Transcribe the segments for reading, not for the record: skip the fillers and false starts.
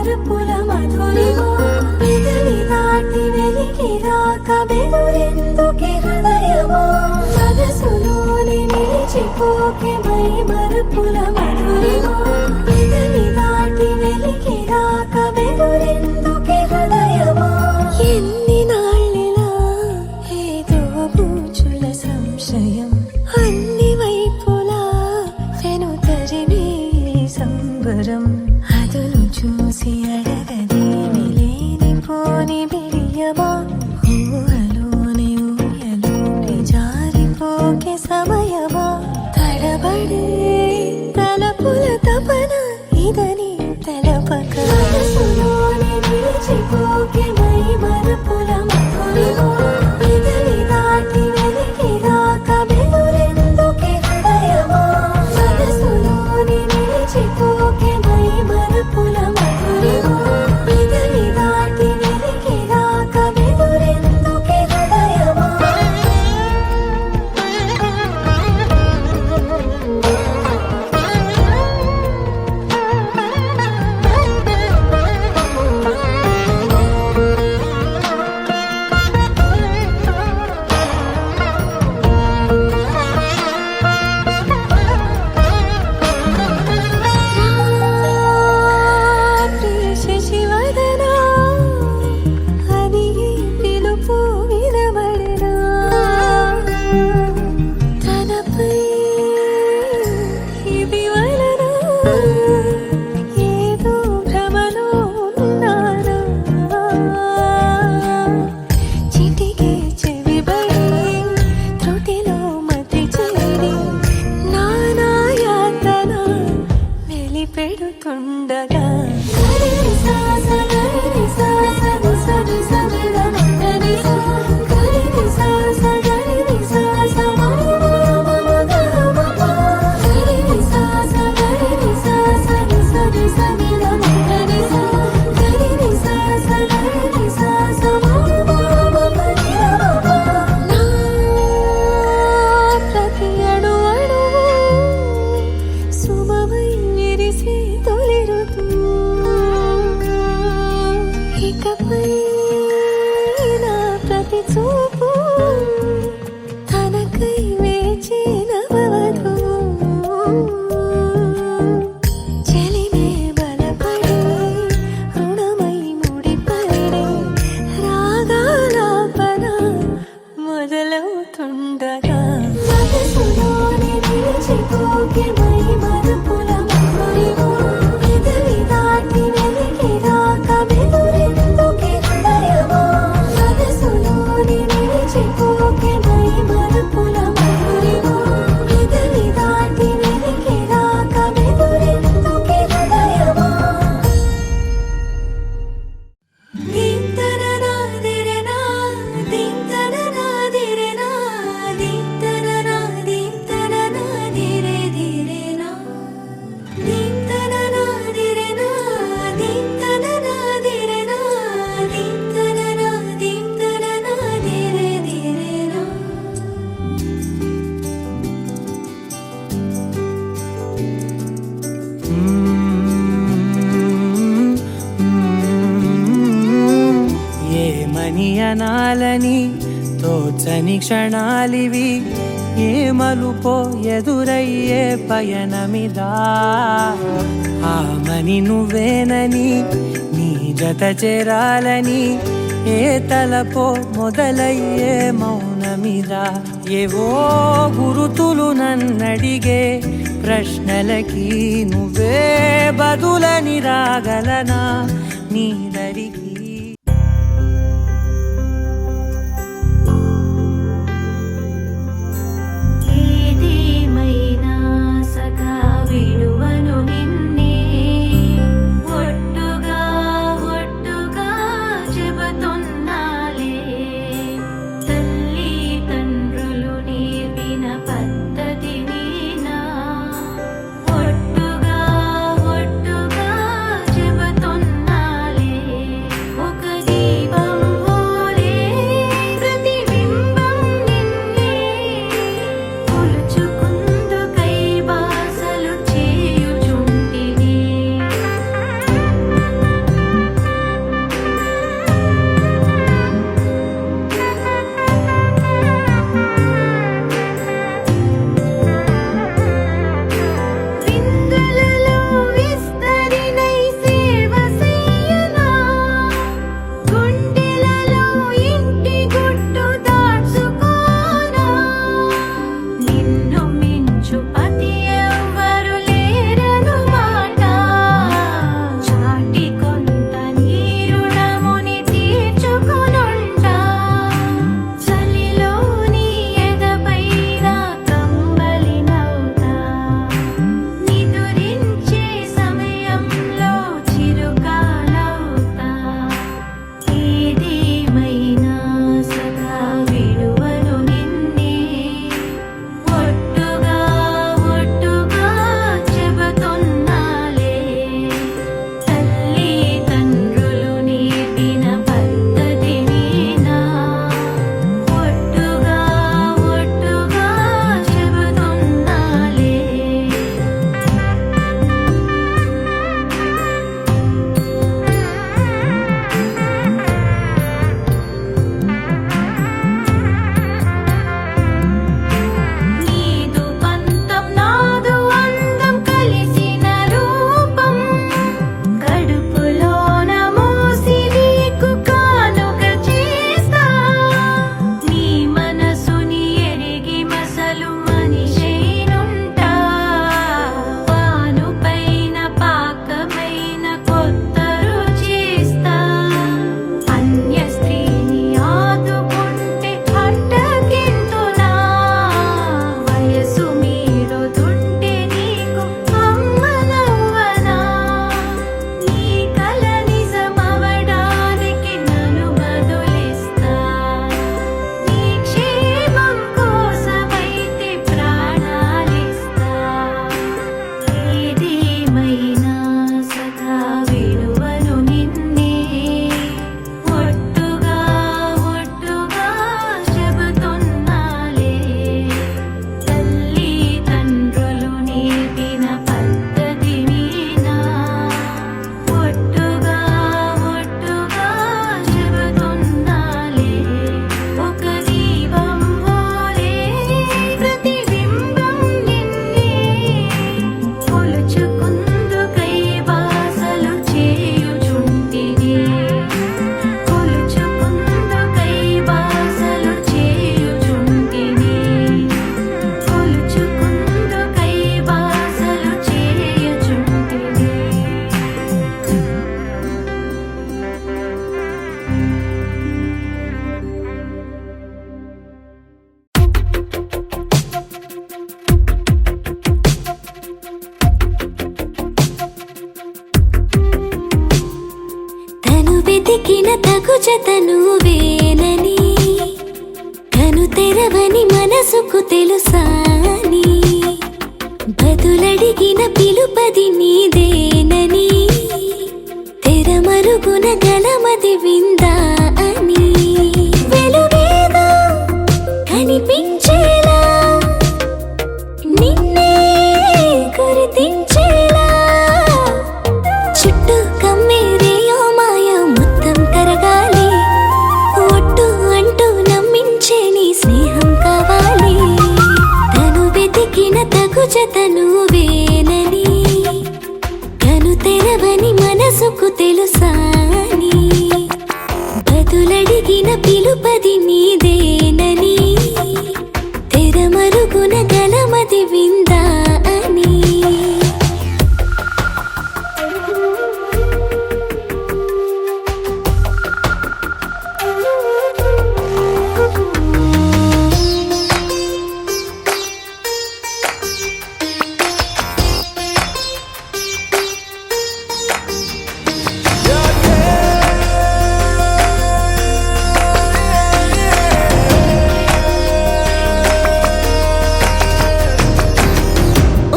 మరుపుల మధురిమా పెదవి దాటి వెలికి రాక బెదురెందుకే హృదయమా మనసులోని నిలిచిపోకే మై మరుపుల మధురిమా పెదవి దాటి వెలికి రాక బెదురెందుకే హృదయమా ఎన్ని నాళ్ళిలా ఏదో పూచుల సంశయం అన్ని వైపులా వెనుతరిని సంబరం అదును చూసి అడగదేమి లేనిపోని బిడియమా ఊహలోని ఊయలోని జారిపోకే సమయమా తడబడే తలపుల తపన ఇదని తెలపక మనసులోని నిలిచిపోకే మై మరుపుల మధురిమా పెదవి దాటి వెలికి రాక బెదురెందుకే హృదయమా మనసులోని నిలిచిపోకే మై మరుపుల మధురిమా పెదవి దాటి వెలికి రాక బెదురెందుకే హృదయమా శశివదనా అని పిలుపు వినబడనా తనపై ఇది వలన ఏదో భ్రమలో ఉన్నానా చిటికే చెవిబడి త్రుటిలో మతి చేరి నానాయాతన వెలిపెడుతుండగా ప్రతి అణు అణువు శుభమై విరిసి తొలిరుతూ ఇకపై నా ప్రతి చూపు తనకై వేచి నవవధువు చెలిమే బలపడి రుణమై ముడిపడి రాగాలాపన మొదలవుతుండగా మనసులోని నిలిచిపోకే మై మరుపుల మధురిమా పెదవి దాటి వెలికి రాక బెదురెందుకే హృదయమా మనసులోని నిలిచిపోకే మై మరుపుల మధురిమా పెదవి దాటి వెలికి రాక బెదురెందుకే హృదయమా దీంతననాదిరెనా దీంతననాదిరెనా దీంతననాదిరెనా దీంతననాదిరెనా దీంతననాదిరెనా దీంతననాదిరెనా ఏమని అనాలని తోచని క్షణాలివి ఏ మలుపో ఎదురయ్యే పయనమిదా ఆమని నువ్వేనని నీ జత చేరాలని ఏ తలపో మొదలయ్యే మౌనమిదా ఏవో గురుతులు నన్నడిగే ప్రశ్నలకి నువ్వే బదులని రాగలనా నీ దరికి ఏదేమైనా సఖా విడువను నిన్నే ఒట్టుగా ఒట్టుగా చెబుతున్నాలే తల్లి తండ్రులు నేర్పిన పద్ధతి నీనా ఒట్టుగా ఒట్టుగా చెబుతున్నాలే వెతికిన తగు జత నువ్వేనని కను తెరవని మనసుకు తెలుసాని బదులడిగిన పిలుపది నీదేనని తెరమరుగున గలమది విందా అని వెలుగేదో కనిపించేలా నిన్నే గుర్తించేలా చుట్టూ కమ్మేరేయో మాయా మొత్తం కరగాలి ఒట్టు అంటూ నమ్మించే నీ స్నేహం కావాలి తను వెతికిన తగు జత నువ్వేనని కను తెరవని మనసుకు తెలుసాని బదులడిగిన పిలుపది నీదేనని తెరమరుగున గలమది విందా అని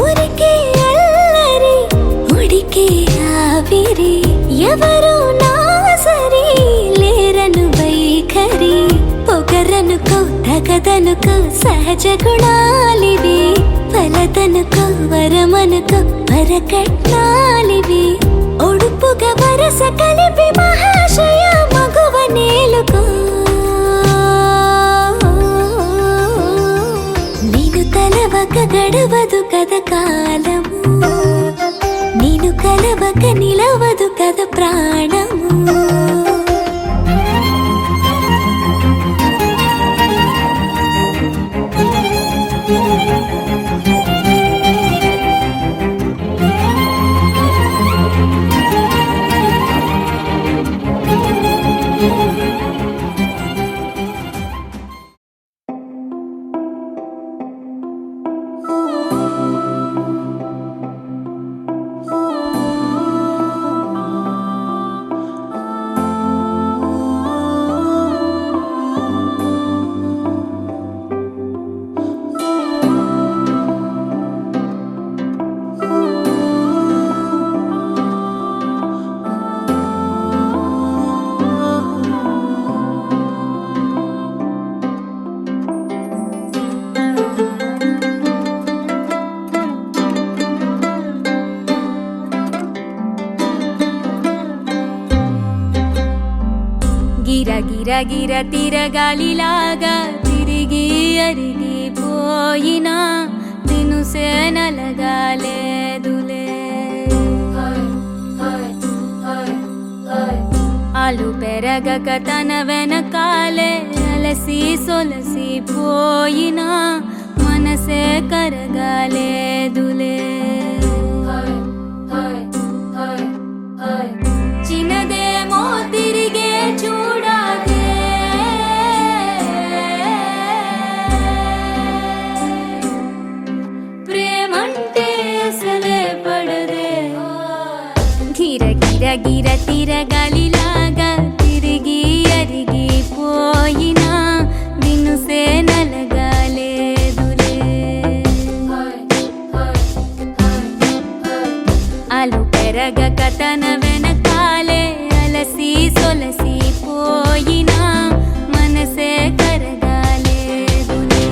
ఊరికే అల్లరి ఉడికే ఆవిరి ఎవరు నా సరి లేరను వైఖరి పొగరనుకో తగదనుకో సహజ గుణాలివి ఫలదనుకో వరమనుకో వరకట్నాలివి ఒడుపుగా వరస కలిపి మహాశయ మగువ నేలుకో నేను తలవక గడవదు కద కాలము నేను కలవక నిలవదు కద ప్రాణము గిర గిర గిర తిరగాలిలాగా తిరిగి అరిగిపోయినా దినుసే నలగాలేదులే ఆలు పెరగక తన వెనకాలే అలసి సొలసి పోయినా మనసే కరగాలేదులే చిన్నదేమో తిరిగే చూడాదే ప్రేమంటే అసలే పడదే గిర గిర గిర తిరగాలిలాగా తిరిగి అరిగిపోయినా దినుసే నలగాలేదులే ఆలు పెరగక తన వెనకాలే అలసి సొలసి పోయినా మనసే కరగాలేదులే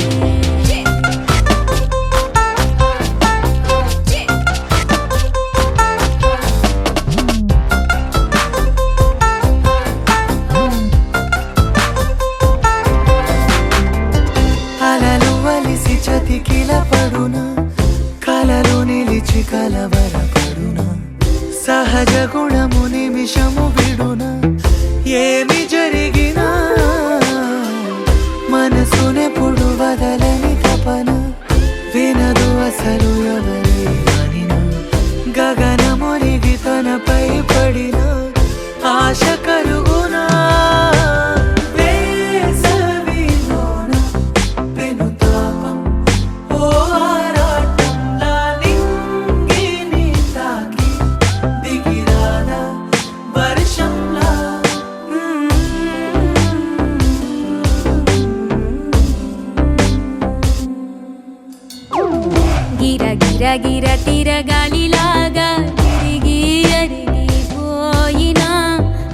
గిరగిర తిరగాలిలాగా తిరిగి అరిగిపోయినా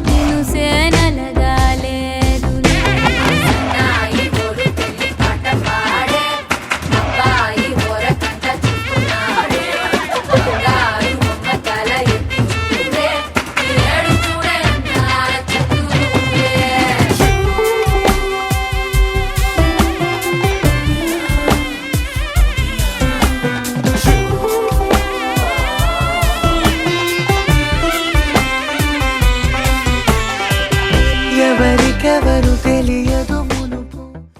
నినుసే నలగాలేదు నాయి గోడు పెళ్లి పాట పాడే అబ్బాయి ఓరకంట చూస్తున్నాడే గారు బొమ్మ తల ఎత్తి చూడే ఏడు చూడే అందాల చతురుడే ఎవరికెవరు తెలియదు